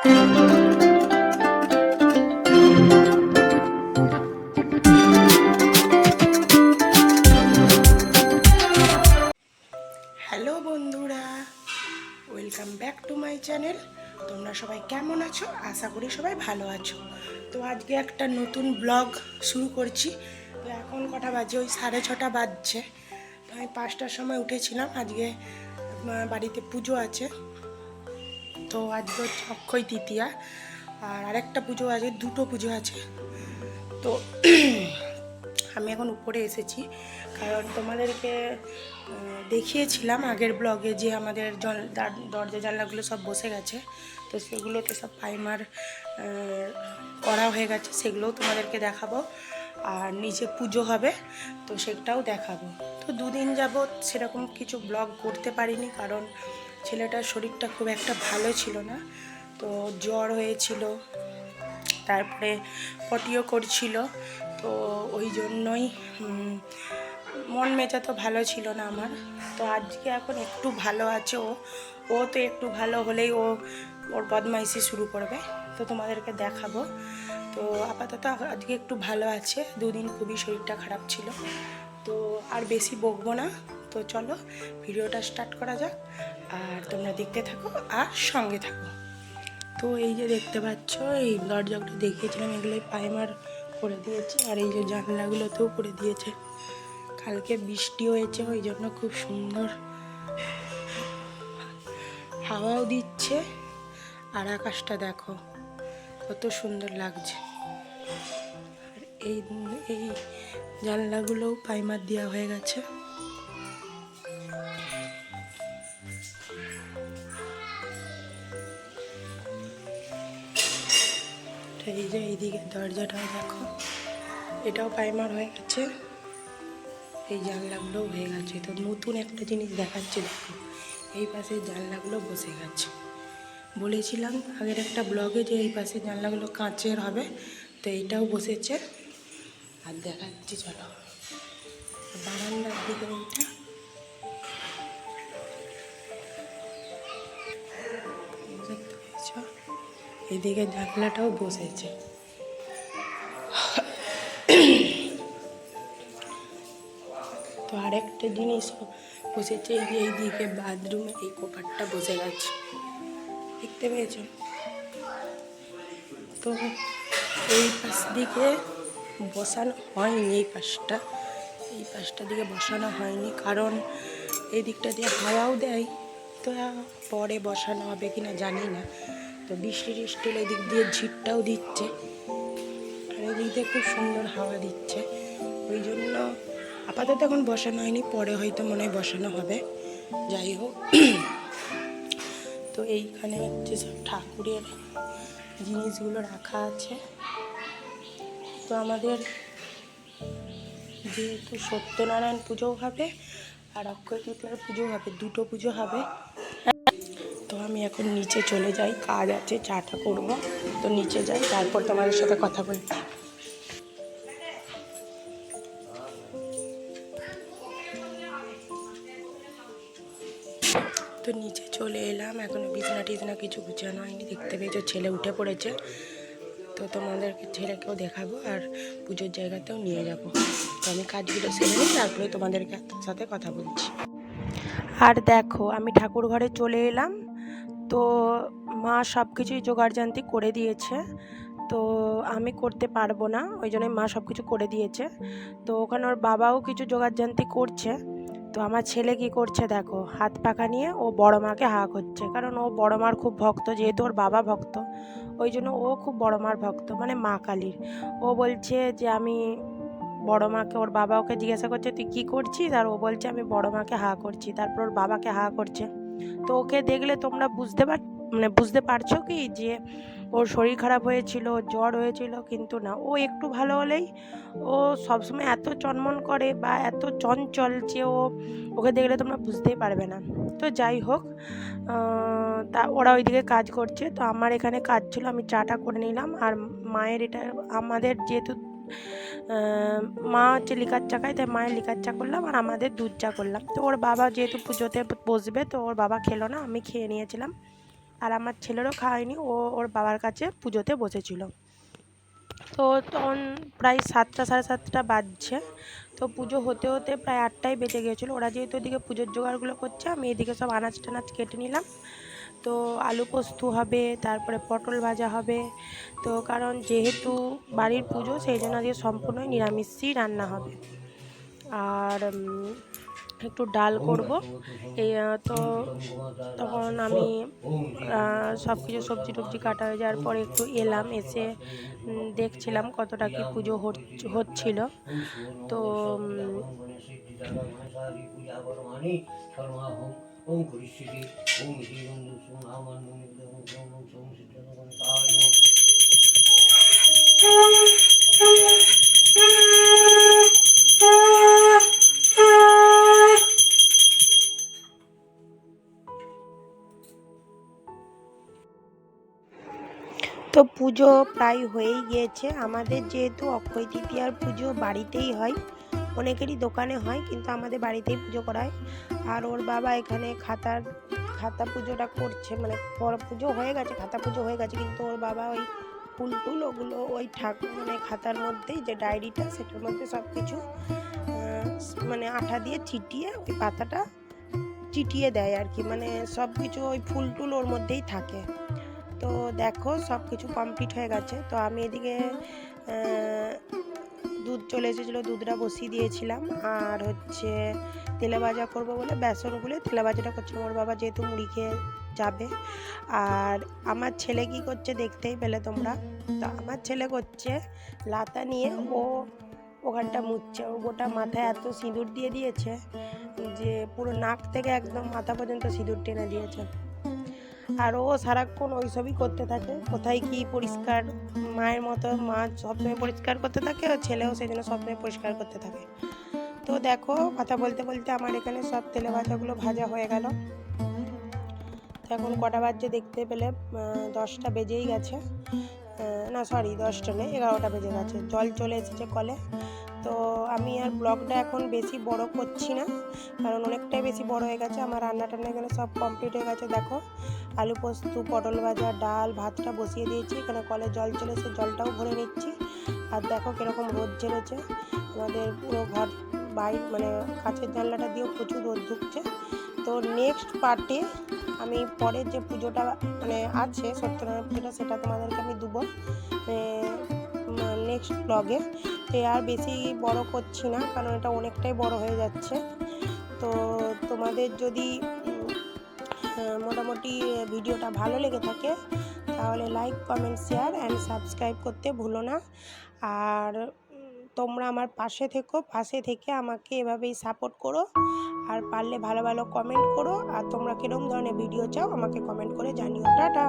Hello বন্ধুরা, welcome back to my channel. তোমরা সবাই কেমন আছো? আশা করি সবাই ভালো আছো। তো আজকে একটা নতুন ব্লগ শুরু করছি। তো এখন কটা বাজে? ওই 6:30 বাজছে। তো আমি 5টার সময় উঠেছিলাম। আজকে বাড়িতে পুজো আছে। তো আজকে অক্ষয় তৃতীয়া, আর আরেকটা পুজো আছে, দুটো পুজো আছে। তো আমি এখন উপরে এসেছি, কারণ তোমাদেরকে দেখিয়েছিলাম আগের ব্লগে যে আমাদের দরজা জানলাগুলো সব বসে গেছে। তো সেগুলোতে সব প্রাইমার করা হয়ে গেছে, সেগুলোও তোমাদেরকে দেখাবো। আর নিচে পুজো হবে, তো সেটাও দেখাবো। তো দুদিন যাবৎ সেরকম কিছু ব্লগ করতে পারিনি, কারণ ছেলেটার শরীরটা খুব একটা ভালো ছিল না। তো জ্বর হয়েছিল, তারপরে পটিও করছিল। তো ওই জন্যই মন মেজাজ তো ভালো ছিল না আমার। তো আজকে এখন একটু ভালো আছে ও তো একটু ভালো হলেই ওর বদমাইশি শুরু করবে, তো তোমাদেরকে দেখাবো। তো আপাতত আজকে একটু ভালো আছে, দুদিন খুবই শরীরটা খারাপ ছিল। তো আর বেশি বকবো না, তো চলো ভিডিওটা স্টার্ট করা যাক। আর তোমরা দেখতে থাকো আর সঙ্গে থাকো। তো এই যে দেখতে পাচ্ছ, এই দরজাগুলো দেখিয়েছিলাম, এগুলোই প্রাইমার করে দিয়েছে। আর এই যে জানলাগুলোতেও করে দিয়েছে। কালকে বৃষ্টি হয়েছে, ওই জন্য খুব সুন্দর হাওয়াও দিচ্ছে। আর আকাশটা দেখো কত সুন্দর লাগছে। আর এই এই জানলাগুলোও প্রাইমার দেওয়া হয়ে গেছে। এই যে এইদিকে দরজাটাও দেখো, এটাও প্রাইমার হয়ে গেছে। এই জানলাগুলোও হয়ে গেছে। তো নতুন একটা জিনিস দেখাচ্ছে, দেখো এই পাশে জানলাগুলো বসে গেছে। বলেছিলাম আগের একটা ব্লগে যে এই পাশে জানলাগুলো কাঁচের হবে, তো এইটাও বসেছে। আর দেখাচ্ছি চলো বারান্দার দিকে। এইটা দেখতে পেয়েছ, এইদিকে জানলাটাও বসেছে। তো আরেকটা জিনিস বসেছে, এইদিকে বাথরুমে এই কোপারটা বসে গেছে, দেখতে পেয়েছ? তো এই পাশ দিকে বসানো হয়নি, এই পাশটা দিকে বসানো হয়নি, কারণ এই দিকটা দিয়ে হাওয়াও দেয়। তো পরে বসানো হবে কিনা জানি না। তো বৃষ্টি এই দিক দিয়ে ঝিটটাও দিচ্ছে, আর এই দিক দিয়ে খুব সুন্দর হাওয়া দিচ্ছে। ওই জন্য আপাতত এখন বসানো হয়নি, পরে হয়তো মনে হয় বসানো হবে। যাই হোক, তো এইখানে হচ্ছে সব ঠাকুরের জিনিসগুলো রাখা আছে। তো আমাদের যেহেতু সত্যনারায়ণ পুজোও হবে আর অক্ষয় তৃতীয়ার পুজো হবে, দুটো পুজো হবে। তো আমি এখন নিচে চলে যাই, কাজ আছে, চাটা করবো। তো নিচে যাই, তারপর তোমাদের সাথে কথা বলছি। তো নিচে চলে এলাম, এখনো বিছনা কিছু গুছানো হয়নি। দেখতে পেয়েছো ছেলে উঠে পড়েছে। তো তোমাদেরকে ছেলেকেও দেখাবো আর পুজোর জায়গাতেও নিয়ে যাব। তো আমি কাজগুলো সেরে নিই, তারপরে তোমাদেরকে সাথে কথা বলছি। আর দেখো আমি ঠাকুর ঘরে চলে এলাম। তো মা সব কিছুই জোগাড়জান্তি করে দিয়েছে। তো আমি করতে পারবো না, ওই জন্যই মা সব কিছু করে দিয়েছে। তো ওখানে ওর বাবাও কিছু জোগাড়জান্তি করছে। তো আমার ছেলে কি করছে দেখো, হাত পাখা নিয়ে ও বড় মাকে হা করছে, কারণ ও বড় মার খুব ভক্ত, যেহেতু ওর বাবা ভক্ত, ওই জন্য ও খুব বড় মার ভক্ত, মানে মা কালীর। ও বলছে যে আমি বড় মাকে, ওর বাবা ওকে জিজ্ঞাসা করছে তুই কী করছিস, আর ও বলছে আমি বড় মাকে হা করছি। তারপর ওর বাবাকে হা করছে। তো ওকে দেখলে তোমরা বুঝতে পারছো কি যে ওর শরীর খারাপ হয়েছিল, জ্বর হয়েছিল, কিন্তু না, ও একটু ভালো হলেই ও সবসময় এত চনমন করে বা এত চঞ্চল যে ওকে দেখলে তোমরা বুঝতেই পারবে না। তো যাই হোক, তা ওরা ওইদিকে কাজ করছে। তো আমার এখানে কাজ ছিল, আমি চাটা করে নিলাম। আর মায়ের এটা আমাদের যেহেতু মা হচ্ছে লিকার চা খায়, তাই মায়ের লিকার চা করলাম আর আমাদের দুধ চা করলাম। তো ওর বাবা যেহেতু পুজোতে বসবে, তো ওর বাবা খেলো না, আমি খেয়ে নিয়েছিলাম। আর আমার ছেলেরও খাওয়ায়নি, ও ওর বাবার কাছে পুজোতে বসেছিল। তো তখন প্রায় 7টা সাড়ে 7টা বাজছে। তো পুজো হতে হতে প্রায় 8টাই বেজে গিয়েছিলো। ওরা যেহেতু এদিকে পুজোর জোগাড়গুলো করছে, আমি এদিকে সব আনাজ টানাজ কেটে নিলাম। তো আলু পোস্ত হবে, তারপরে পটল ভাজা হবে। তো কারণ যেহেতু বাড়ির পুজো, সেই জন্য আজকে সম্পূর্ণই নিরামিষই রান্না হবে। আর একটু ডাল করব। এই তো তখন আমি সব কিছু সবজি টবজি কাটা হয়ে যাওয়ার পরে একটু এলাম, এসে দেখছিলাম কতটা কি পুজো হচ্ছিল। তো তো পুজো প্রায় হয়েই গিয়েছে। আমাদের যেহেতু অক্ষয় তৃতীয়ার পুজো বাড়িতেই হয়, অনেকেরই দোকানে হয়, কিন্তু আমাদের বাড়িতেই পুজো করা হয়। আর ওর বাবা এখানে খাতা পুজোটা করছে, মানে পুজো হয়ে গেছে, খাতা পুজো হয়ে গেছে, কিন্তু ওর বাবা ওই ফুল টুল ওগুলো ওই মানে খাতার মধ্যেই যে ডায়েরিটা, সেটার মধ্যে সব কিছু মানে আঠা দিয়ে চিটিয়ে ওই পাতাটা চিটিয়ে দেয় আর কি, মানে সব কিছু ওই ফুল টুল ওর মধ্যেই থাকে। তো দেখো সব কিছু কমপ্লিট হয়ে গেছে। তো আমি এদিকে দুধ চলে এসেছিলো, দুধটা বসিয়ে দিয়েছিলাম। আর হচ্ছে তেলে ভাজা করবো বলে বেসন গুলে তেলে ভাজাটা করছিলাম। ওর বাবা যেহেতু মুড়ি খেয়ে যাবে। আর আমার ছেলে কি করছে দেখতেই পেলে তোমরা। তো আমার ছেলে করছে লাতা নিয়ে ও ওখানটা মুছছে। ও গোটা মাথায় এত সিঁদুর দিয়ে দিয়েছে যে পুরো নাক থেকে একদম মাথা পর্যন্ত সিঁদুর টেনে দিয়েছে। আর ও সারাক্ষণ ওইসবই করতে থাকে, কোথায় কি পরিষ্কার, মায়ের মতো মা সবসময় পরিষ্কার করতে থাকে, আর ছেলেও সেই জন্য সবসময় পরিষ্কার করতে থাকে। তো দেখো কথা বলতে বলতে আমার এখানে সব তেলে ভাজাগুলো ভাজা হয়ে গেল। তো এখন কটা বাজছে দেখতে পেলে 10টা বেজেই গেছে, না সরি 10টা নেই, 11টা বেজে গেছে। জল চলে এসেছে কলে। তো আমি আর ব্লগটা এখন বেশি বড় করছি না, কারণ অনেকটাই বেশি বড় হয়ে গেছে। আমার রান্না টান্না এখানে সব কমপ্লিট হয়ে গেছে। দেখো আলু পোস্ত, পটল ভাজা, ডাল, ভাতটা বসিয়ে দিয়েছি। এখানে কলে জল চলেছে, জলটাও ভরে নিচ্ছি। আর দেখো কীরকম রোদ ঝেড়েছে, আমাদের পুরো ঘর বাইরে মানে কাছের জানলাটা দিয়েও প্রচুর রোদ ঢুকছে। তো নেক্সট পার্টে আমি পরের যে পুজোটা মানে আছে সত্যনারায়ণ পুজোটা, সেটা তোমাদেরকে আমি দেবো নেক্সট ব্লগে। তো আর বেশি বড় করছি না, কারণ এটা অনেকটাই বড় হয়ে যাচ্ছে। তো তোমাদের যদি মোটামুটি ভিডিওটা ভালো লেগে থাকে, তাহলে like, comment, share and subscribe করতে ভুলো না। আর তোমরা আমার পাশে থেকো, পাশে থেকে আমাকে এভাবেই সাপোর্ট করো। আর পারলে ভালো ভালো কমেন্ট করো। আর তোমরা কীরকম ধরনের ভিডিও চাও আমাকে কমেন্ট করে জানিও। টাটা।